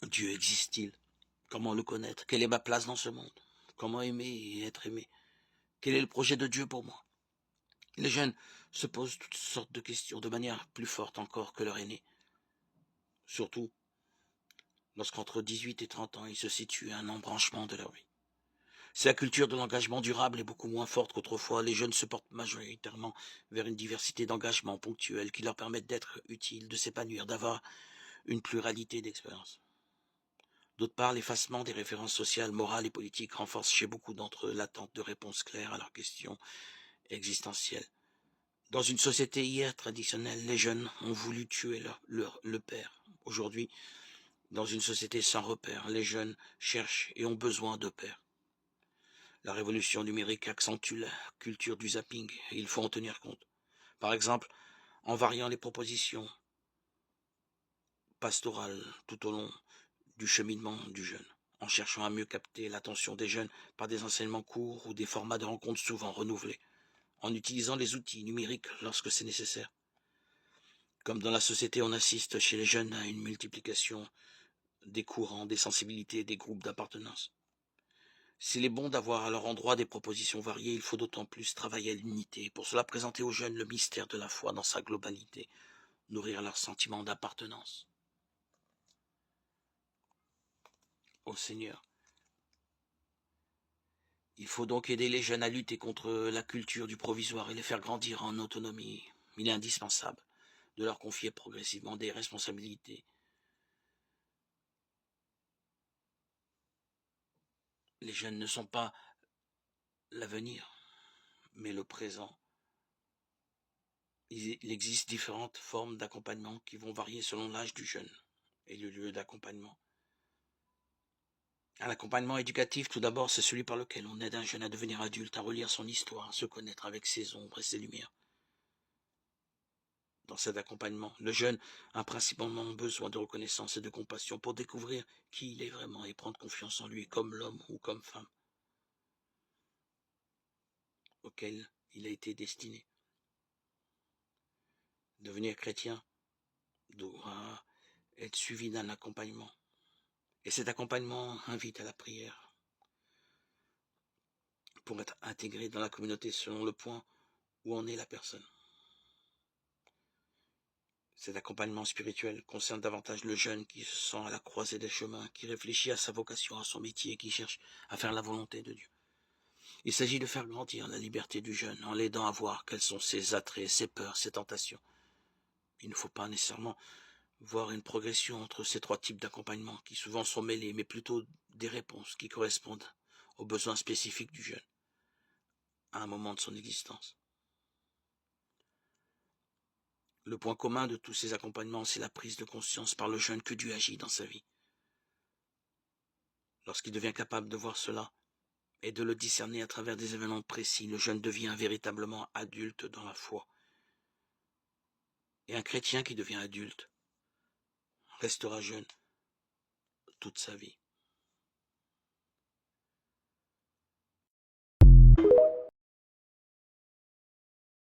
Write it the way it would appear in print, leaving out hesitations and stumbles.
Dieu existe-t-il? Comment le connaître? Quelle est ma place dans ce monde? Comment aimer et être aimé? Quel est le projet de Dieu pour moi? Les jeunes se posent toutes sortes de questions de manière plus forte encore que leur aînés. Surtout lorsqu'entre 18 et 30 ans, il se situe un embranchement de leur vie. Si la culture de l'engagement durable est beaucoup moins forte qu'autrefois, les jeunes se portent majoritairement vers une diversité d'engagements ponctuels qui leur permettent d'être utiles, de s'épanouir, d'avoir une pluralité d'expériences. D'autre part, l'effacement des références sociales, morales et politiques renforce chez beaucoup d'entre eux l'attente de réponses claires à leurs questions existentielles. Dans une société hier traditionnelle, les jeunes ont voulu tuer le père. Aujourd'hui, dans une société sans repère, les jeunes cherchent et ont besoin de pères. La révolution numérique accentue la culture du zapping et il faut en tenir compte. Par exemple, en variant les propositions pastorales tout au long du cheminement du jeune, en cherchant à mieux capter l'attention des jeunes par des enseignements courts ou des formats de rencontres souvent renouvelés, en utilisant les outils numériques lorsque c'est nécessaire. Comme dans la société, on assiste chez les jeunes à une multiplication des courants, des sensibilités, des groupes d'appartenance. S'il est bon d'avoir à leur endroit des propositions variées, il faut d'autant plus travailler à l'unité. Pour cela, présenter aux jeunes le mystère de la foi dans sa globalité, nourrir leur sentiment d'appartenance au Seigneur. Il faut donc aider les jeunes à lutter contre la culture du provisoire et les faire grandir en autonomie. Il est indispensable de leur confier progressivement des responsabilités. Les jeunes ne sont pas l'avenir, mais le présent. Il existe différentes formes d'accompagnement qui vont varier selon l'âge du jeune et le lieu d'accompagnement. Un accompagnement éducatif, tout d'abord, c'est celui par lequel on aide un jeune à devenir adulte, à relire son histoire, à se connaître avec ses ombres et ses lumières. Dans cet accompagnement, le jeune a principalement besoin de reconnaissance et de compassion pour découvrir qui il est vraiment et prendre confiance en lui comme l'homme ou comme femme auquel il a été destiné. Devenir chrétien doit être suivi d'un accompagnement. Et cet accompagnement invite à la prière pour être intégré dans la communauté selon le point où en est la personne. Cet accompagnement spirituel concerne davantage le jeune qui se sent à la croisée des chemins, qui réfléchit à sa vocation, à son métier, qui cherche à faire la volonté de Dieu. Il s'agit de faire grandir la liberté du jeune en l'aidant à voir quels sont ses attraits, ses peurs, ses tentations. Il ne faut pas nécessairement voir une progression entre ces trois types d'accompagnement qui souvent sont mêlés, mais plutôt des réponses qui correspondent aux besoins spécifiques du jeune à un moment de son existence. Le point commun de tous ces accompagnements, c'est la prise de conscience par le jeune que Dieu agit dans sa vie. Lorsqu'il devient capable de voir cela et de le discerner à travers des événements précis, le jeune devient véritablement adulte dans la foi. Et un chrétien qui devient adulte restera jeune toute sa vie.